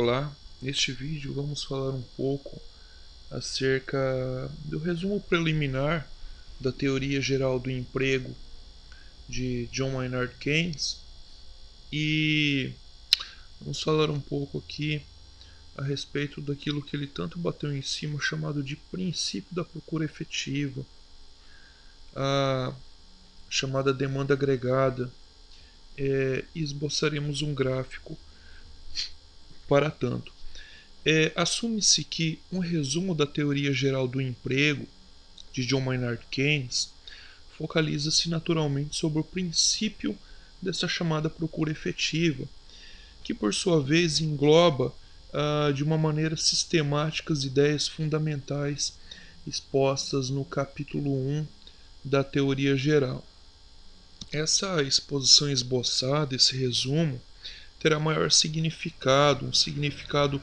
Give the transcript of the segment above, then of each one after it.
Olá, neste vídeo vamos falar um pouco acerca do resumo preliminar da teoria geral do emprego de John Maynard Keynes e vamos falar um pouco aqui a respeito daquilo que ele tanto bateu em cima, chamado de princípio da procura efetiva, a chamada demanda agregada, e esboçaremos um gráfico para tanto. Assume-se que um resumo da teoria geral do emprego de John Maynard Keynes focaliza-se naturalmente sobre o princípio dessa chamada procura efetiva, que por sua vez engloba de uma maneira sistemática as ideias fundamentais expostas no capítulo 1 da teoria geral. Essa exposição esboçada, esse resumo, terá maior significado, um significado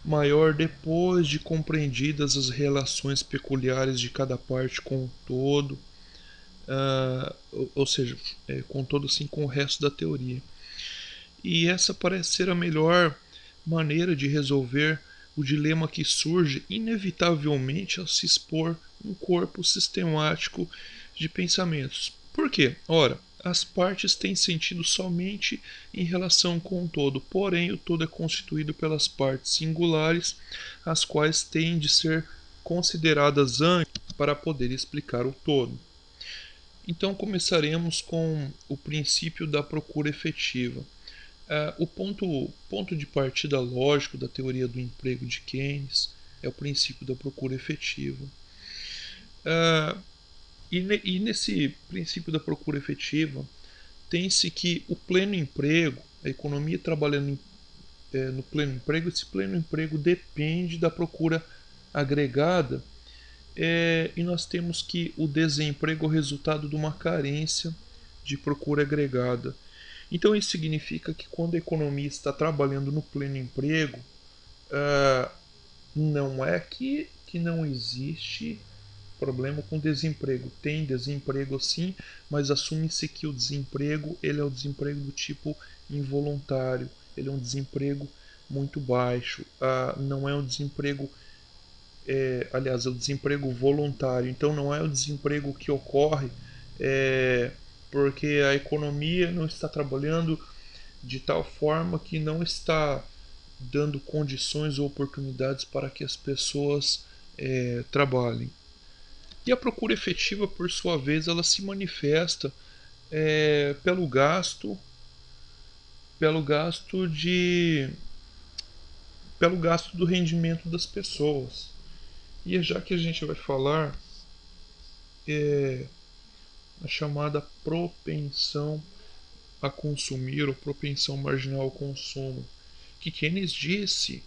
maior depois de compreendidas as relações peculiares de cada parte com o todo, ou seja, com todo assim com o resto da teoria. E essa parece ser a melhor maneira de resolver o dilema que surge inevitavelmente ao se expor um corpo sistemático de pensamentos. Por quê? Ora, as partes têm sentido somente em relação com o todo, porém o todo é constituído pelas partes singulares, as quais têm de ser consideradas antes para poder explicar o todo. Então começaremos com o princípio da procura efetiva. O ponto de partida lógico da teoria do emprego de Keynes é o princípio da procura efetiva. E nesse princípio da procura efetiva, tem-se que o pleno emprego, a economia trabalhando no pleno emprego, esse pleno emprego depende da procura agregada, e nós temos que o desemprego é o resultado de uma carência de procura agregada. Então isso significa que quando a economia está trabalhando no pleno emprego, não é que não existe problema com desemprego. Tem desemprego sim, mas assume-se que o desemprego ele é o desemprego do tipo involuntário. Ele é um desemprego muito baixo. Não é um desemprego, aliás, é o desemprego voluntário. Então não é o desemprego que ocorre porque a economia não está trabalhando de tal forma que não está dando condições ou oportunidades para que as pessoas trabalhem. E a procura efetiva, por sua vez, ela se manifesta pelo gasto, pelo gasto de, pelo gasto do rendimento das pessoas. E já que a gente vai falar a chamada propensão a consumir ou propensão marginal ao consumo, que Keynes disse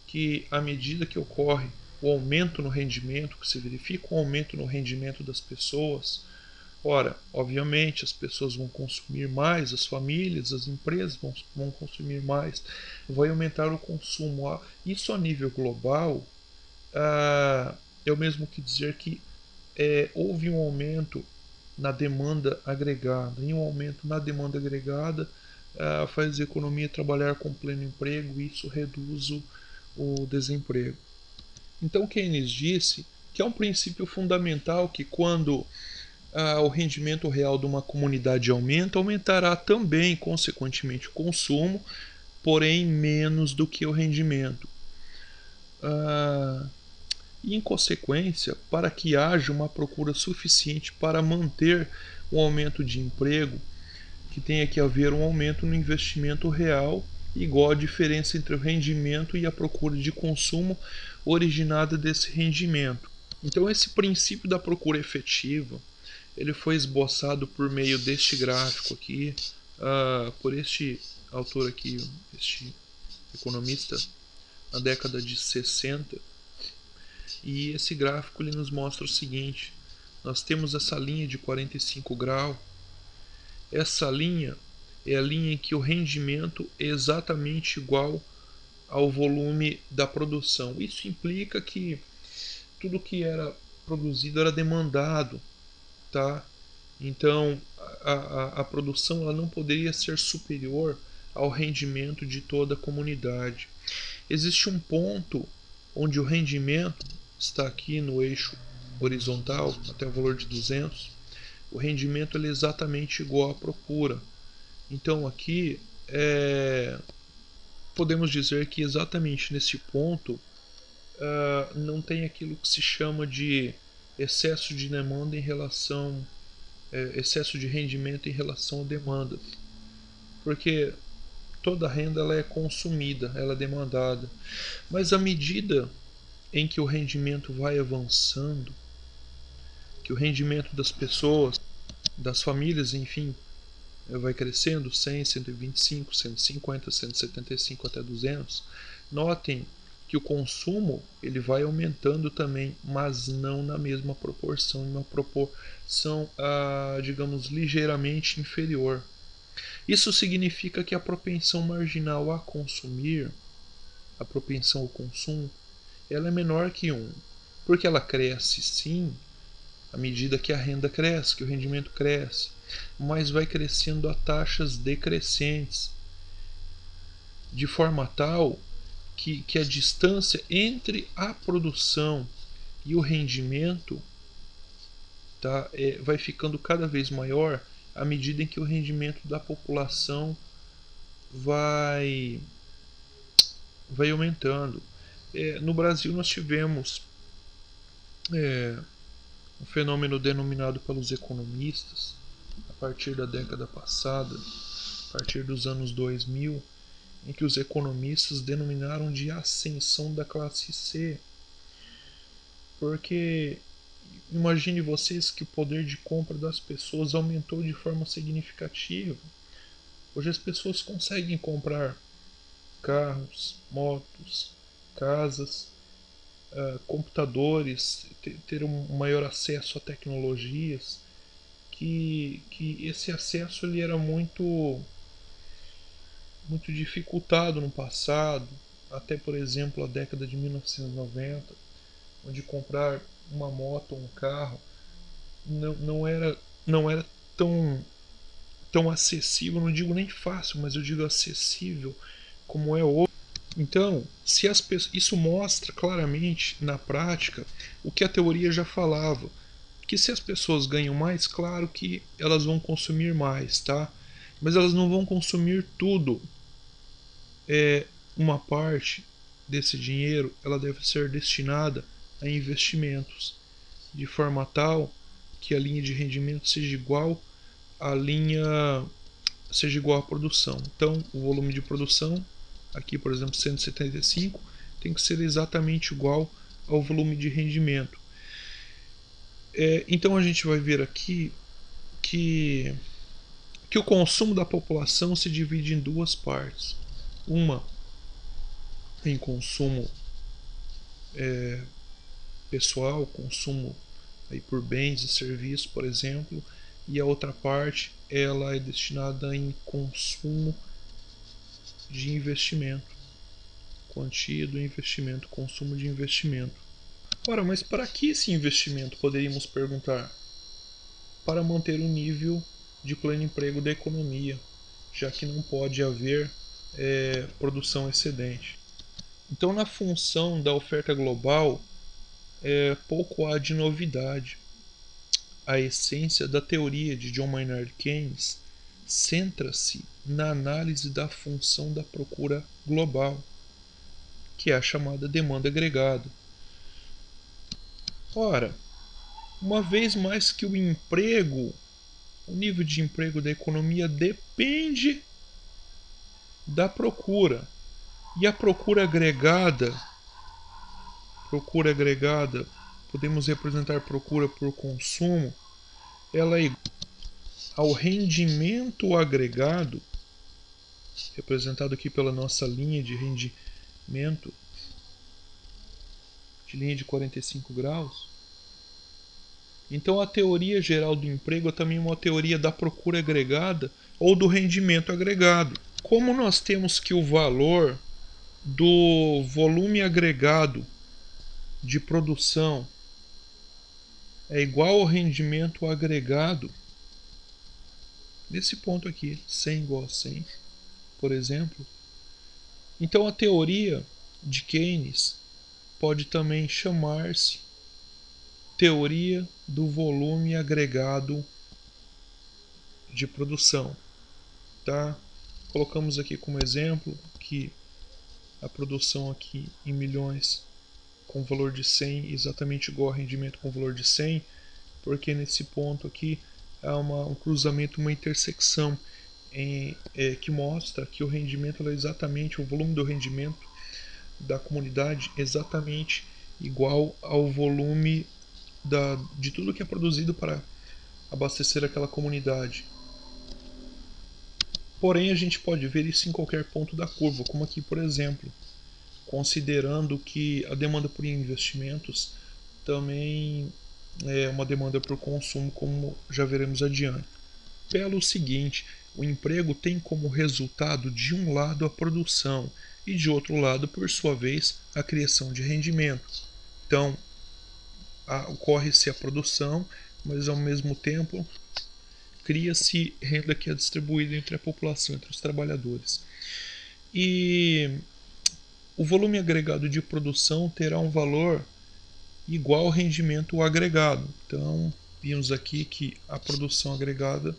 que à medida que ocorre o aumento no rendimento, que se verifica o aumento no rendimento das pessoas, ora, obviamente as pessoas vão consumir mais, as famílias, as empresas vão consumir mais, vai aumentar o consumo. Isso a nível global é o mesmo que dizer que houve um aumento na demanda agregada, e um aumento na demanda agregada faz a economia trabalhar com pleno emprego e isso reduz o desemprego. Então Keynes disse que é um princípio fundamental que quando o rendimento real de uma comunidade aumenta, aumentará também, consequentemente, o consumo, porém menos do que o rendimento. E, em consequência, para que haja uma procura suficiente para manter um aumento de emprego, que tenha que haver um aumento no investimento real igual à diferença entre o rendimento e a procura de consumo originada desse rendimento. Então esse princípio da procura efetiva ele foi esboçado por meio deste gráfico aqui, por este autor aqui, este economista, na década de 60. E esse gráfico ele nos mostra o seguinte: nós temos essa linha de 45 graus. Essa linha é a linha em que o rendimento é exatamente igual ao volume da produção. Isso implica que tudo que era produzido era demandado, tá? Então a produção ela não poderia ser superior ao rendimento de toda a comunidade. existe um ponto onde o rendimento está aqui no eixo horizontal até o valor de 200. O rendimento ele é exatamente igual à procura. Então aqui podemos dizer que exatamente nesse ponto não tem aquilo que se chama de excesso de demanda em relação excesso de rendimento em relação à demanda, porque toda renda ela é consumida, ela é demandada, mas à medida em que o rendimento vai avançando, que o rendimento das pessoas, das famílias, enfim, vai crescendo 100, 125, 150, 175 até 200, notem que o consumo ele vai aumentando também, mas não na mesma proporção, em uma proporção, digamos, ligeiramente inferior. Isso significa que a propensão marginal a consumir, a propensão ao consumo, ela é menor que 1, porque ela cresce sim à medida que a renda cresce, que o rendimento cresce, mas vai crescendo a taxas decrescentes, de forma tal que a distância entre a produção e o rendimento vai ficando cada vez maior à medida em que o rendimento da população vai, vai aumentando. No Brasil nós tivemos um fenômeno denominado pelos economistas a partir da década passada, a partir dos anos 2000, em que os economistas denominaram de ascensão da classe C, porque imagine vocês que o poder de compra das pessoas aumentou de forma significativa. Hoje as pessoas conseguem comprar carros, motos, casas, computadores, ter um maior acesso a tecnologias, que esse acesso ele era muito dificultado no passado, até por exemplo a década de 1990, onde comprar uma moto ou um carro não era tão acessível, não digo nem fácil, mas eu digo acessível como é hoje. Então, se as pessoas, isso mostra claramente na prática o que a teoria já falava, que se as pessoas ganham mais, claro que elas vão consumir mais, tá? Mas elas não vão consumir tudo. Uma parte desse dinheiro ela deve ser destinada a investimentos, de forma tal que a linha de rendimento seja igual à produção. Então, o volume de produção, aqui por exemplo 175, tem que ser exatamente igual ao volume de rendimento. Então a gente vai ver aqui que o consumo da população se divide em duas partes. Uma em consumo pessoal, consumo aí por bens e serviços, por exemplo, e a outra parte ela é destinada em consumo de investimento, quantia do investimento, consumo de investimento. Ora, mas para que esse investimento, poderíamos perguntar? Para manter o nível de pleno emprego da economia, já que não pode haver produção excedente. Então, na função da oferta global, pouco há de novidade. A essência da teoria de John Maynard Keynes centra-se na análise da função da procura global, que é a chamada demanda agregada. Ora, uma vez mais que o nível de emprego da economia depende da procura. E a procura agregada, podemos representar procura por consumo, ela é igual ao rendimento agregado, representado aqui pela nossa linha de rendimento, de linha de 45 graus. Então a teoria geral do emprego é também uma teoria da procura agregada ou do rendimento agregado. Como nós temos que o valor do volume agregado de produção é igual ao rendimento agregado, nesse ponto aqui, 100 igual a 100, por exemplo, então a teoria de Keynes pode também chamar-se teoria do volume agregado de produção, tá? Colocamos aqui como exemplo que a produção aqui em milhões com valor de 100 exatamente igual ao rendimento com valor de 100, porque nesse ponto aqui há um cruzamento, uma intersecção que mostra que o rendimento é exatamente, o volume do rendimento da comunidade é exatamente igual ao volume de tudo que é produzido para abastecer aquela comunidade. Porém, a gente pode ver isso em qualquer ponto da curva, como aqui, por exemplo, considerando que a demanda por investimentos também é uma demanda por consumo, como já veremos adiante. Pelo seguinte, o emprego tem como resultado de um lado a produção e de outro lado, por sua vez, a criação de rendimento. Então, ocorre-se a produção, mas ao mesmo tempo cria-se renda que é distribuída entre a população, entre os trabalhadores. E o volume agregado de produção terá um valor igual ao rendimento agregado. Então, vimos aqui que a produção agregada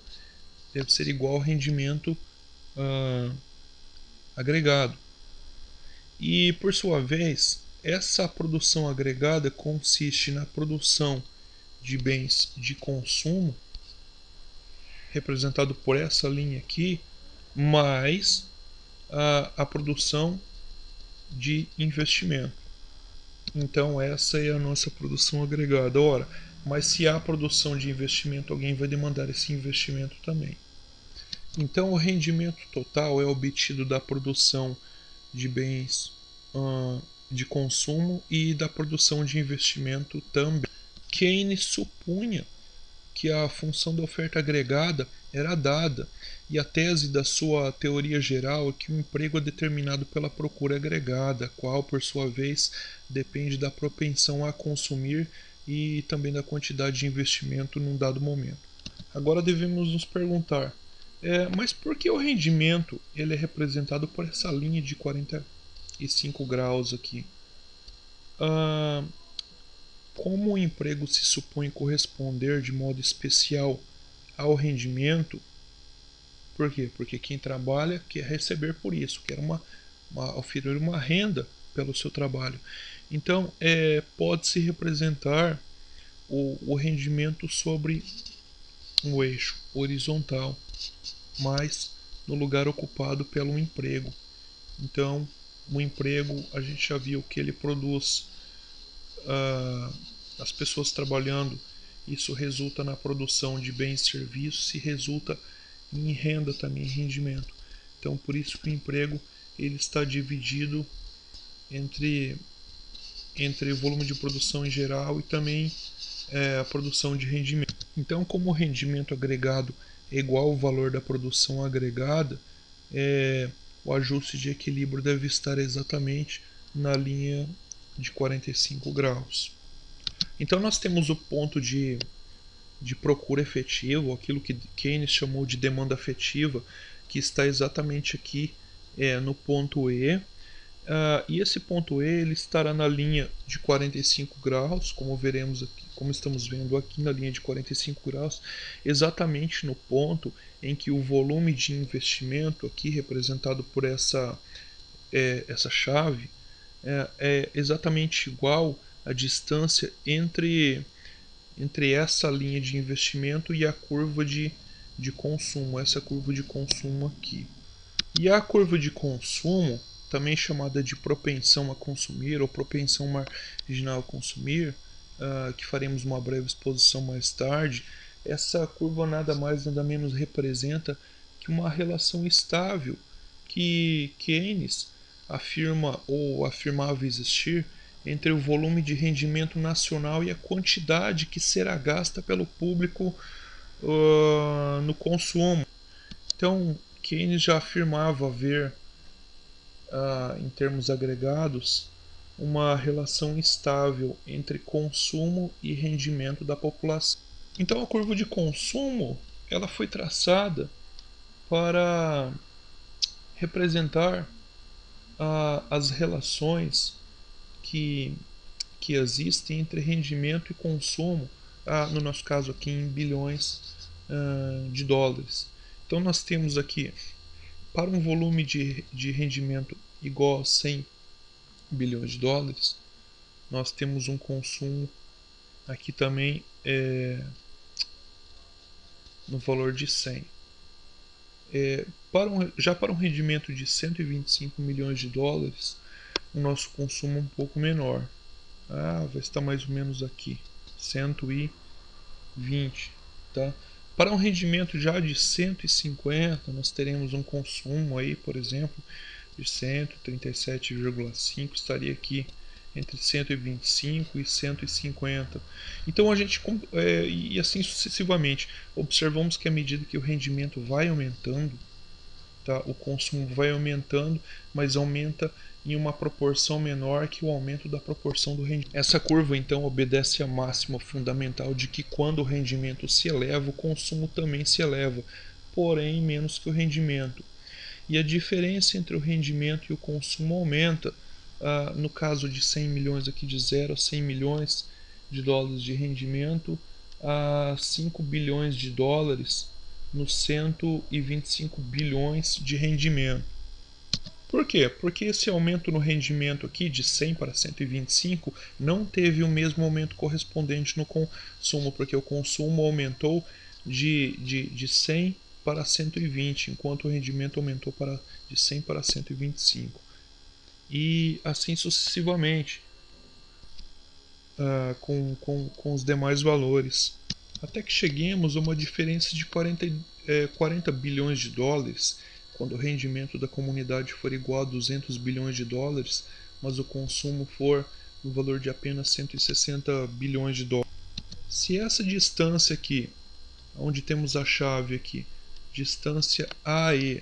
deve ser igual ao rendimento agregado. E, por sua vez, essa produção agregada consiste na produção de bens de consumo, representado por essa linha aqui, mais a produção de investimento. Então essa é a nossa produção agregada. Ora, mas se há produção de investimento, alguém vai demandar esse investimento também. Então o rendimento total é obtido da produção de bens de consumo e da produção de investimento também. Keynes supunha que a função da oferta agregada era dada, e a tese da sua teoria geral é que o emprego é determinado pela procura agregada, a qual, por sua vez, depende da propensão a consumir e também da quantidade de investimento num dado momento. Agora devemos nos perguntar, mas por que o rendimento ele é representado por essa linha de 45 graus aqui? Como o emprego se supõe corresponder de modo especial ao rendimento, por quê? Porque quem trabalha quer receber por isso, quer oferecer uma renda pelo seu trabalho. Então, pode-se representar o rendimento sobre um eixo horizontal, mas no lugar ocupado pelo emprego. Então, o emprego, a gente já viu que ele produz as pessoas trabalhando, isso resulta na produção de bens e serviços e resulta em renda também, em rendimento. Então, por isso que o emprego ele está dividido entre o volume de produção em geral e também a produção de rendimento. Então, como o rendimento agregado é igual ao valor da produção agregada, o ajuste de equilíbrio deve estar exatamente na linha de 45 graus. Então nós temos o ponto de procura efetiva, aquilo que Keynes chamou de demanda afetiva, que está exatamente aqui no ponto E. E esse ponto E ele estará na linha de 45 graus, como veremos aqui, como estamos vendo aqui na linha de 45 graus, exatamente no ponto em que o volume de investimento, aqui representado por essa chave, é exatamente igual à distância entre essa linha de investimento e a curva de consumo, essa curva de consumo aqui. E a curva de consumo, também chamada de propensão a consumir ou propensão marginal a consumir, que faremos uma breve exposição mais tarde, essa curva nada mais nada menos representa que uma relação estável que Keynes afirma ou afirmava existir entre o volume de rendimento nacional e a quantidade que será gasta pelo público no consumo. Então, Keynes já afirmava haver, em termos agregados, uma relação estável entre consumo e rendimento da população. Então, a curva de consumo ela foi traçada para representar as relações que, que existem entre rendimento e consumo, no nosso caso aqui em bilhões de dólares. Então nós temos aqui, para um volume de rendimento igual a 100 bilhões de dólares, nós temos um consumo aqui também no valor de 100. Já para um rendimento de 125 milhões de dólares, o nosso consumo é um pouco menor. Vai estar mais ou menos aqui, 120, tá? Para um rendimento já de 150, nós teremos um consumo aí, por exemplo, de 137,5, estaria aqui entre 125 e 150. Então a gente, e assim sucessivamente, observamos que à medida que o rendimento vai aumentando, tá, o consumo vai aumentando, mas aumenta em uma proporção menor que o aumento da proporção do rendimento. Essa curva então obedece à máxima fundamental de que quando o rendimento se eleva, o consumo também se eleva, porém menos que o rendimento. E a diferença entre o rendimento e o consumo aumenta. No caso de 100 milhões aqui, de 0 a 100 milhões de dólares de rendimento, a 5 bilhões de dólares nos 125 bilhões de rendimento. Por quê? Porque esse aumento no rendimento aqui de 100 para 125 não teve o mesmo aumento correspondente no consumo, porque o consumo aumentou de 100 para 120, enquanto o rendimento aumentou de 100 para 125. E assim sucessivamente, com os demais valores. Até que cheguemos a uma diferença de 40 bilhões de dólares, quando o rendimento da comunidade for igual a 200 bilhões de dólares, mas o consumo for no valor de apenas 160 bilhões de dólares. Se essa distância aqui, onde temos a chave aqui, distância AE,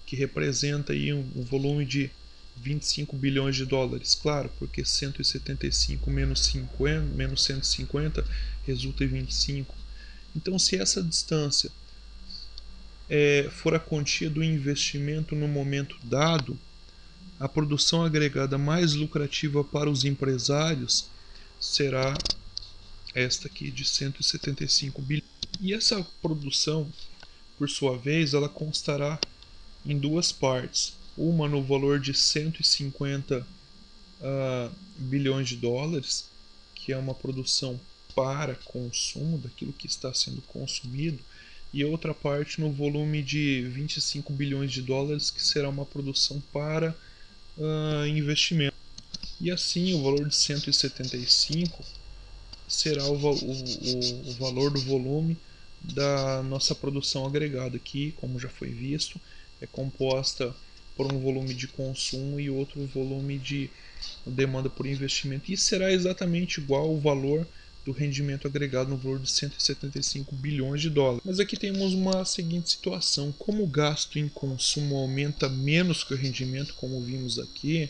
que representa aí um volume de 25 bilhões de dólares, claro, porque 175 menos 150 resulta em 25. Então, se essa distância for a quantia do investimento no momento dado, a produção agregada mais lucrativa para os empresários será esta aqui de 175 bilhões. E essa produção, por sua vez, ela constará em duas partes. Uma no valor de 150 bilhões de dólares, que é uma produção para consumo daquilo que está sendo consumido, e outra parte no volume de 25 bilhões de dólares, que será uma produção para investimento. E assim o valor de 175 será o valor do volume da nossa produção agregada, que, como já foi visto, é composta por um volume de consumo e outro volume de demanda por investimento, e será exatamente igual ao valor do rendimento agregado no valor de 175 bilhões de dólares. Mas aqui temos uma seguinte situação: como o gasto em consumo aumenta menos que o rendimento, como vimos aqui,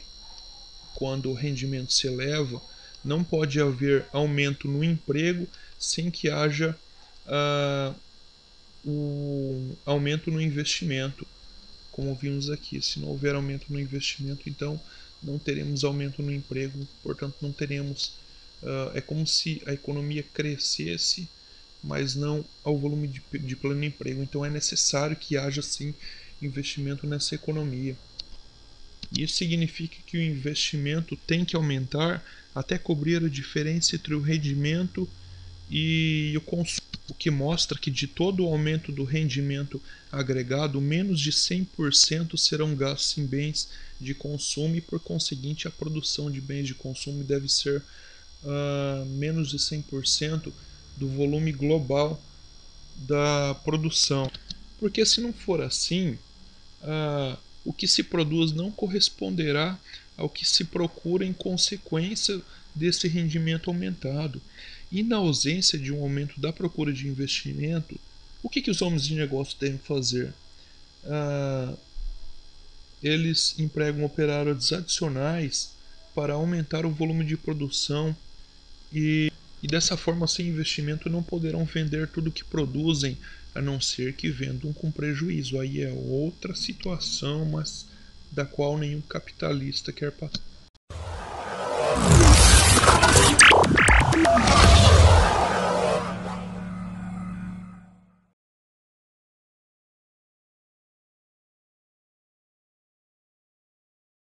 quando o rendimento se eleva, não pode haver aumento no emprego sem que haja o aumento no investimento, como vimos aqui. Se não houver aumento no investimento, então não teremos aumento no emprego, portanto não teremos, é como se a economia crescesse, mas não ao volume de pleno emprego. Então é necessário que haja sim investimento nessa economia. Isso significa que o investimento tem que aumentar até cobrir a diferença entre o rendimento e o consumo, o que mostra que de todo o aumento do rendimento agregado, menos de 100% serão gastos em bens de consumo, e por conseguinte a produção de bens de consumo deve ser menos de 100% do volume global da produção. Porque se não for assim, o que se produz não corresponderá ao que se procura em consequência desse rendimento aumentado. E na ausência de um aumento da procura de investimento, o que os homens de negócio devem fazer? Eles empregam operários adicionais para aumentar o volume de produção, e dessa forma, sem investimento, não poderão vender tudo que produzem, a não ser que vendam com prejuízo. Aí é outra situação, mas da qual nenhum capitalista quer